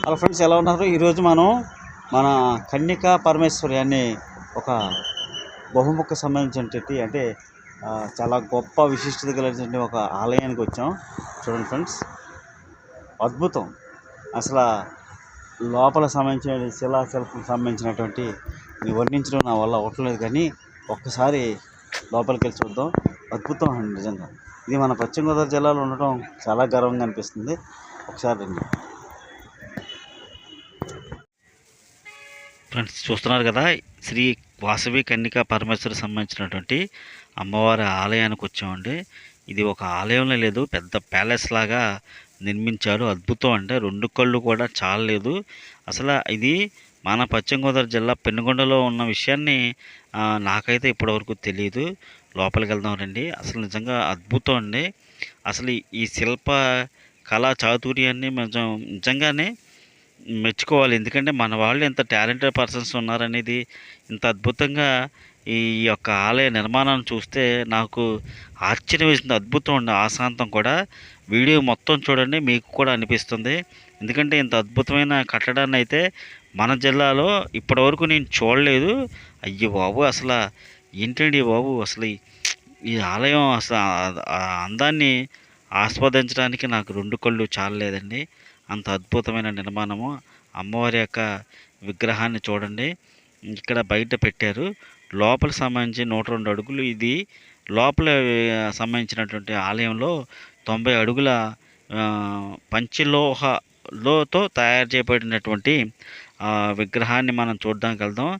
Hello friends, ఎలా ఉన్నారు? ఈరోజు మనం మన కన్యకా పరమేశ్వరి అనే ఒక బహుముఖ సంబంధించినటువంటి చాలా గొప్ప విశిష్టత కలిగినటువంటి ఒక ఆలయానికి వచ్చాం. చూడండి ఫ్రెండ్స్, అద్భుతం. అసలు లోపల సంబంధించిన శిలాశిల్పం సంబంధించినటువంటి వర్ణించడం నా వల్ల అవ్వట్లేదు, కానీ ఒక్కసారి లోపలికి వెళ్ళి చూద్దాం. అద్భుతం అండి నిజంగా. ఇది మన పశ్చిమ గోదావరి జిల్లాలో ఉండటం చాలా గర్వంగా అనిపిస్తుంది. ఒకసారి రండి ఫ్రెండ్స్. చూస్తున్నారు కదా, శ్రీ వాసవి కన్యకా పరమేశ్వరికి సంబంధించినటువంటి అమ్మవారి ఆలయానికి వచ్చామండి. ఇది ఒక ఆలయంలో లేదు, పెద్ద ప్యాలెస్ లాగా నిర్మించారు. అద్భుతం అంటే 2 కళ్ళు కూడా చాలలేదు. అసలు ఇది మన పశ్చిమ గోదావరి జిల్లా పెనుగొండలో ఉన్న విషయాన్ని నాకైతే ఇప్పటివరకు తెలియదు. లోపలికి వెళ్దాం రండి. అసలు నిజంగా అద్భుతం అండి. అసలు ఈ శిల్ప కళా చాతుర్యాన్ని నిజంగానే మెచ్చుకోవాలి. ఎందుకంటే మన వాళ్ళు ఎంత టాలెంటెడ్ పర్సన్స్ ఉన్నారనేది, ఇంత అద్భుతంగా ఈ యొక్క ఆలయ నిర్మాణాన్ని చూస్తే నాకు ఆశ్చర్యం వేసింది. అద్భుతం అండి. ఆశాంతం కూడా వీడియో మొత్తం చూడండి, మీకు కూడా అనిపిస్తుంది. ఎందుకంటే ఇంత అద్భుతమైన కట్టడాన్ని అయితే మన జిల్లాలో ఇప్పటివరకు నేను చూడలేదు. అయ్యో బాబు, అసలు ఏంటండి బాబు, అసలు ఈ ఆలయం అసలు ఆ అందాన్ని ఆస్వాదించడానికి నాకు 2 కళ్ళు చాలలేదండి. అంత అద్భుతమైన నిర్మాణము. అమ్మవారి యొక్క విగ్రహాన్ని చూడండి, ఇక్కడ బయట పెట్టారు. లోపల సంబంధించి 102 అడుగులు. ఇది లోపల సంబంధించినటువంటి ఆలయంలో 90 అడుగుల పంచలోహలతో తయారు చేయబడినటువంటి విగ్రహాన్ని మనం చూడడానికి వెళ్దాం.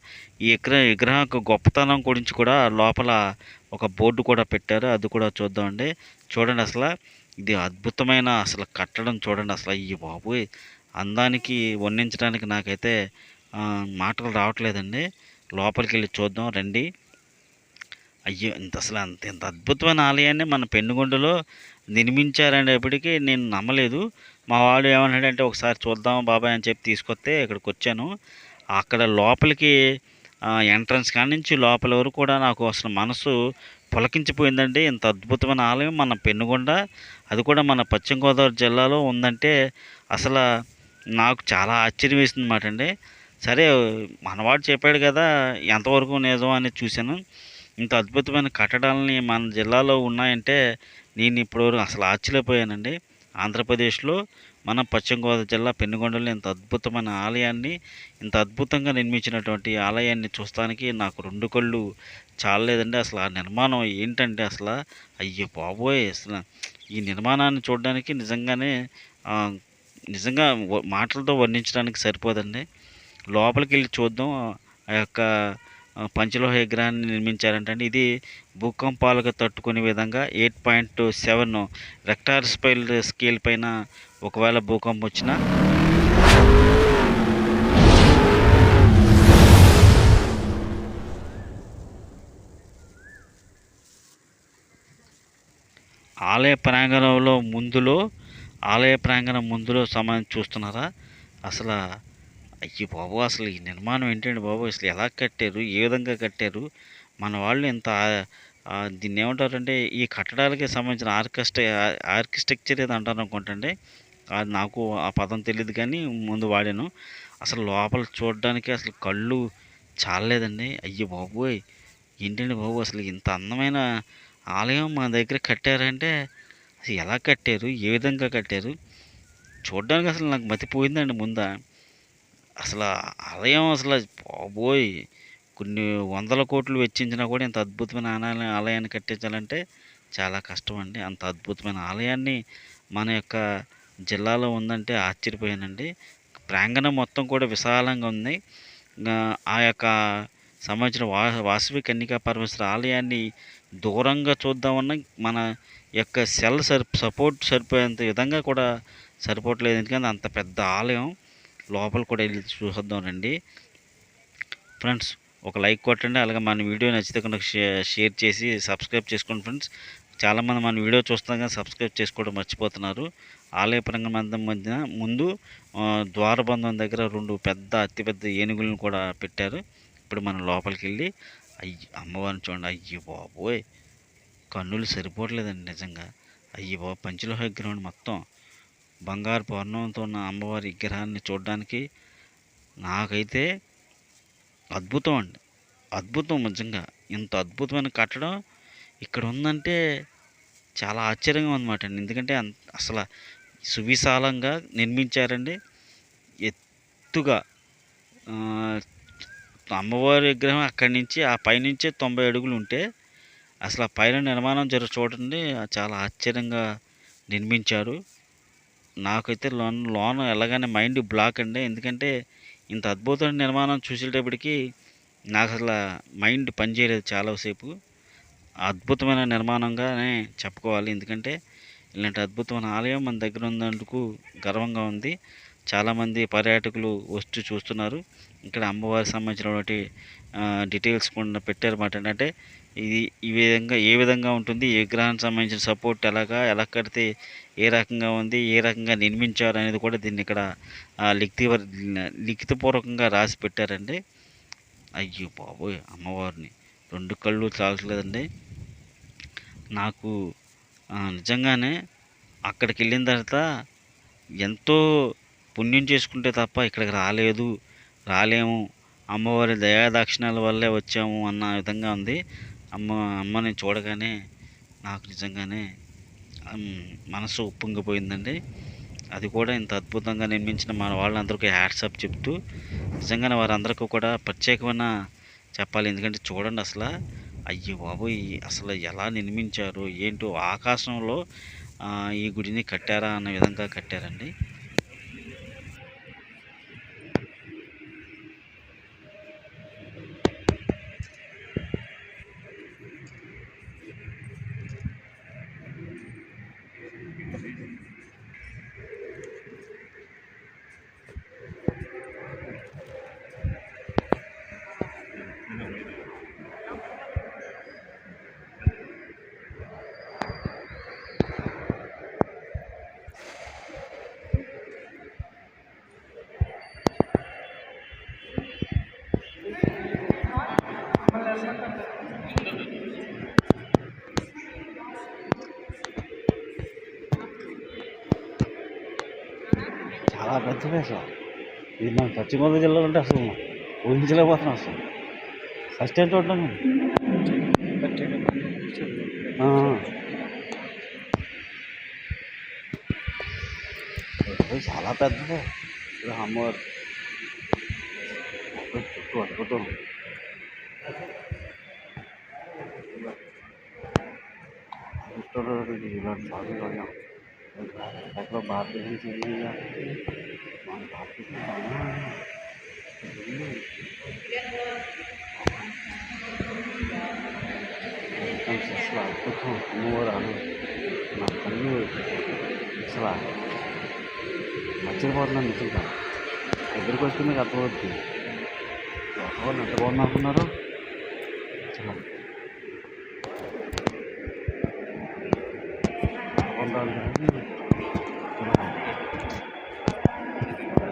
ఈ విగ్రహం గొప్పతనం గురించి కూడా లోపల ఒక బోర్డు కూడా పెట్టారు, అది కూడా చూద్దామండి. చూడండి, అసలు ఇది అద్భుతమైన అసలు కట్టడం చూడండి. అసలు అయ్యి బాబోయ్, అందానికి వర్ణించడానికి నాకైతే మాటలు రావట్లేదండి. లోపలికి వెళ్ళి చూద్దాం రండి. అయ్యో, ఇంత అద్భుతమైన ఆలయాన్ని మన పెనుగొండలో నిర్మించారనేప్పటికీ నేను నమ్మలేదు. మా వాడు ఏమన్నాడంటే, ఒకసారి చూద్దాం బాబాయ్ అని చెప్పి తీసుకొస్తే ఇక్కడికి వచ్చాను. అక్కడ లోపలికి ఎంట్రన్స్ కాడి నుంచి లోపల వరకు కూడా నాకు అసలు మనసు పులకించిపోయిందండి. ఇంత అద్భుతమైన ఆలయం మన పెనుగొండ, అది కూడా మన పశ్చిమ గోదావరి జిల్లాలో ఉందంటే అసలు నాకు చాలా ఆశ్చర్యం వేసింది అన్నమాట అండి. సరే, మనవాడు చెప్పాడు కదా, ఎంతవరకు నిజం అనేది చూశాను. ఇంత అద్భుతమైన కట్టడాలని మన జిల్లాలో ఉన్నాయంటే నేను ఇప్పటివరకు అసలు ఆశ్చర్యపోయానండి. ఆంధ్రప్రదేశ్లో మన పశ్చిమ గోదావరి జిల్లా పెనుగొండలో ఇంత అద్భుతమైన ఆలయాన్ని, ఇంత అద్భుతంగా నిర్మించినటువంటి ఆలయాన్ని చూస్తానికి నాకు 2 కళ్ళు చాలలేదండి. అసలు ఆ నిర్మాణం ఏంటంటే అసలు అయ్యో బాబోయ్, అసలు ఈ నిర్మాణాన్ని చూడడానికి నిజంగా మాటలతో వర్ణించడానికి సరిపోదండి. లోపలికి వెళ్ళి చూద్దాం. ఆ యొక్క పంచలోహ విగ్రహాన్ని నిర్మించారంటే ఇది భూకంపాలకు తట్టుకునే విధంగా 8.7 రెక్టార్ స్కేల్ పైన ఒకవేళ భూకంపం వచ్చినా ఆలయ ప్రాంగణం ముందులో సంబంధించి చూస్తున్నారా? అసలు అయ్యి బాబు, అసలు ఈ నిర్మాణం ఏంటండి బాబు, అసలు ఎలా కట్టారు, ఏ విధంగా కట్టారు మన వాళ్ళు? ఎంత దీన్ని ఏమంటారంటే, ఈ కట్టడాలకి సంబంధించిన ఆర్కిటెక్చర్ ఏదో అంటారు అనుకుంటండి. అది నాకు ఆ పదం తెలియదు, కానీ ముందు వాడాను. అసలు లోపల చూడడానికి అసలు కళ్ళు చాలలేదండి. అయ్యి బాబోయ్, ఏంటండి బాబు, అసలు ఇంత అందమైన ఆలయం మన దగ్గర కట్టారంటే అసలు ఎలా కట్టారు, ఏ విధంగా కట్టారు చూడడానికి అసలు నాకు మతిపోయిందండి. ముందా అసలు ఆలయం అసలు బాబోయ్, కొన్ని 100 కోట్లు వెచ్చించినా కూడా ఇంత అద్భుతమైన ఆలయాన్ని కట్టించాలంటే చాలా కష్టం అండి. అంత అద్భుతమైన ఆలయాన్ని మన యొక్క జిల్లాలో ఉందంటే ఆశ్చర్యపోయానండి. ప్రాంగణం మొత్తం కూడా విశాలంగా ఉంది. ఆ యొక్క సంబంధించిన వాసవి కన్యకా పరమేశ్వరి ఆలయాన్ని దూరంగా చూద్దామన్నా మన యొక్క సపోర్ట్ సరిపోయేంత విధంగా కూడా సరిపోవట్లేదు. ఎందుకంటే అంత పెద్ద ఆలయం. లోపల కూడా వెళ్ళి చూద్దాం రండి ఫ్రెండ్స్. ఒక లైక్ కొట్టండి, అలాగే మన వీడియో నచ్చితే కనుక షేర్ చేసి సబ్స్క్రైబ్ చేసుకోండి ఫ్రెండ్స్. చాలామంది మన వీడియో చూస్తాం కానీ సబ్స్క్రైబ్ చేసుకోవడం మర్చిపోతున్నారు. ఆలయ ప్రాంగణం ముందు ద్వారబంధం దగ్గర 2 అతిపెద్ద ఏనుగులను కూడా పెట్టారు. ఇప్పుడు మనం లోపలికి వెళ్ళి అమ్మవారిని చూడండి. అయ్యి బాబోయ్, కన్నులు సరిపోవట్లేదండి నిజంగా. అయ్యి బాబు, పంచలోహ విగ్రహం మొత్తం బంగారు వర్ణంతో ఉన్న అమ్మవారి విగ్రహాన్ని చూడడానికి నాకైతే అద్భుతం అండి. అద్భుతం నిజంగా. ఇంత అద్భుతమైన కట్టడం ఇక్కడ ఉందంటే చాలా ఆశ్చర్యంగా ఉందన్నమాట అండి. ఎందుకంటే అసలు సువిశాలంగా నిర్మించారండి. ఎత్తుగా అమ్మవారి విగ్రహం అక్కడి నుంచి ఆ పైనుంచే 90 అడుగులు ఉంటే అసలు ఆ పైన నిర్మాణం చూడండి చాలా ఆశ్చర్యంగా నిర్మించారు. నాకైతే లోన వెళ్ళగానే మైండ్ బ్లాక్ అండి. ఎందుకంటే ఇంత అద్భుతమైన నిర్మాణం చూసేటప్పటికి నాకు అసలు మైండ్ పనిచేయలేదు చాలాసేపు. అద్భుతమైన నిర్మాణంగానే చెప్పుకోవాలి. ఎందుకంటే ఇలాంటి అద్భుతమైన ఆలయం మన దగ్గర ఉన్నందుకు గర్వంగా ఉంది. చాలామంది పర్యాటకులు వచ్చి చూస్తున్నారు. ఇక్కడ అమ్మవారికి సంబంధించినటువంటి డీటెయిల్స్ కూడా పెట్టారన్నమాట. అంటే ఇది ఏ విధంగా ఉంటుంది, ఏ విగ్రహానికి సంబంధించిన సపోర్ట్ ఎలా కడితే ఏ రకంగా ఉంది, ఏ రకంగా నిర్మించారు అనేది కూడా దీన్ని ఇక్కడ లిఖితపూర్వకంగా రాసి పెట్టారండి. అయ్యో బాబోయ్! అమ్మవారిని 2 కళ్ళు చాలట్లేదండి నాకు. నిజంగానే అక్కడికి వెళ్ళిన తర్వాత ఎంతో పుణ్యం చేసుకుంటే తప్ప ఇక్కడికి రాలేము, అమ్మవారి దయాదాక్షిణ్యాల వల్లే వచ్చాము అన్న విధంగా ఉంది. అమ్మని చూడగానే నాకు నిజంగానే మనసు ఉప్పొంగిపోయిందండి. అది కూడా ఇంత అద్భుతంగా నిర్మించిన మన వాళ్ళందరికీ హ్యాట్సాప్ చెప్తూ నిజంగానే వారందరికీ కూడా ప్రత్యేకమైన చెప్పాలి. ఎందుకంటే చూడండి అసలు అయ్యో బాబోయ్! అసలు ఎలా నిర్మించారు ఏంటో, ఆకాశంలో ఈ గుడిని కట్టారా అన్న విధంగా కట్టారండి. చాలా పెద్దది అసలు. ఇది మన పశ్చిమ గోదావరి జిల్లాలో ఉంటే అసలు ఊహించలేకపోతున్నాం అసలు. ఫస్ట్ టైం చూడడం చాలా పెద్దది అమ్మవారు. చుట్టూ అద్భుతం. ఇలాంటి సాగులు ఎక్కడ భారతదేశం చెందిన మన భారతదేశం అసలు అద్భుతం. అమ్మవారు నా కళ్ళు అసలు మర్చిపోతున్నాను నిజంగా. దగ్గరికి వస్తే మీకు అర్థమవుతుంది వాళ్ళు ఎంత బాగుంది అనుకున్నారు. చాలా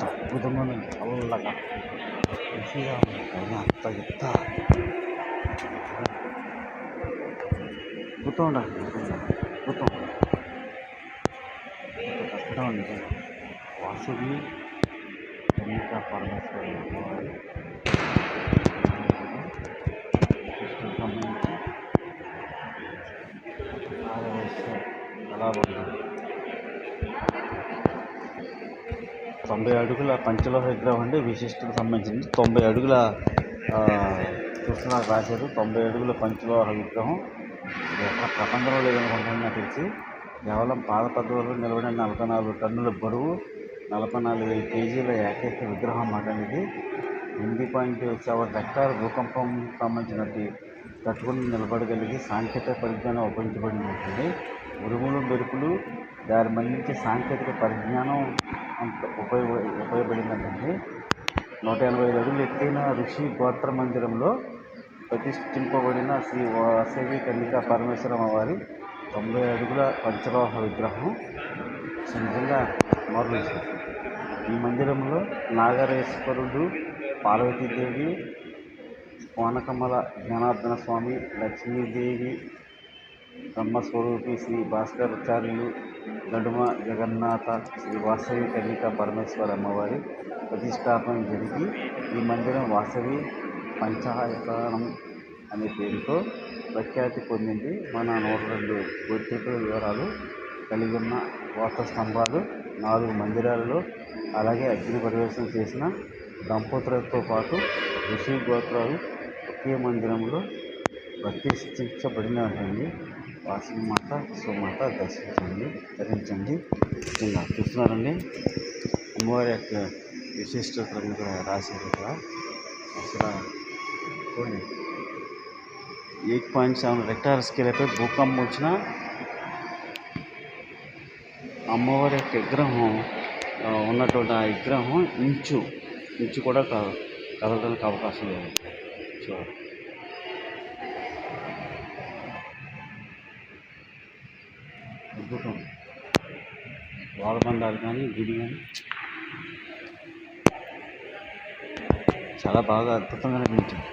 అద్భుతంగా ఉంది. చల్లగా మంచిగా ఉంది. అంత ఎత్త అద్భుతం ఉండాలి. అద్భుతం కష్టం అండి. వాసుకి కన్యకా పరమేశ్వరి సంబంధించి ఎలా ఉంది. 90 అడుగుల పంచలోహ విగ్రహం అండి. విశిష్టతకు సంబంధించింది 90 అడుగుల చూస్తున్నారు రాశారు. 90 అడుగుల పంచలోహ విగ్రహం. ఇది ఎక్కడ ప్రపంచంలో లేదనుకుంటున్నాను నాకు తెలిసి. కేవలం పాద పద్ధతుల్లో నిలబడిన 44 టన్నుల బరువు, 44,000 కేజీల ఏకైక విగ్రహం అన్నమాట. ఇది 8.7 హెక్టార్ భూకంపం సంబంధించినట్టు తట్టుకుని నిలబడగలిగి సాంకేతిక పరిజ్ఞానం ఉపయోగించబడి ఉంటుంది. ఉరుములు మెరుపులు దారి మళ్లించే సాంకేతిక పరిజ్ఞానం అంత ఉపయోగపడిందండి. 185 అడుగులు ఎత్తైన ఋషి గోత్ర మందిరంలో ప్రతిష్ఠింపబడిన శ్రీ వాసవి కన్యకా పరమేశ్వరమ్మ వారి 90 అడుగుల పంచలోహ విగ్రహం నిజంగా మార్వెలస్. ఈ మందిరంలో నాగరేశ్వరుడు, పార్వతీదేవి, కోనకమల జనార్దన స్వామి, లక్ష్మీదేవి, బ్రహ్మస్వరూపి శ్రీ భాస్కరాచార్యులు, నడుమ జగన్నాథ శ్రీ వాసవి కన్యకా పరమేశ్వర అమ్మవారి ప్రతిష్టాపన జరిగి ఈ మందిరం వాసవి పంచాయతనం అనే పేరుతో ప్రఖ్యాతి పొందింది. మన 102 గుర్తింపు వివరాలు కలిగి ఉన్న కోట స్తంభాలు, 4 మందిరాలలో అలాగే అగ్ని పరివేషణ చేసిన దంపతులతో పాటు ఋషి గోత్రాలు ఒకే మందిరంలో ప్రతిష్ఠించబడినటువంటి వాసవి మాత సుమాత ధరించండి. ఇలా చూస్తున్నారండి అమ్మవారి యొక్క విశిష్టతను కూడా రాశారు ఇక్కడ. అసలు 8.7 రెక్టార్ స్కేల్పై భూకంపం వచ్చిన అమ్మవారి యొక్క విగ్రహం ఉన్నటువంటి ఆ విగ్రహం ఇంచు కూడా కదలడానికి అవకాశం లేదు. చూడండి, అద్భుతం. ద్వారబంధాలు కానీ గుడి కానీ చాలా బాగా అద్భుతంగా అనిపించింది.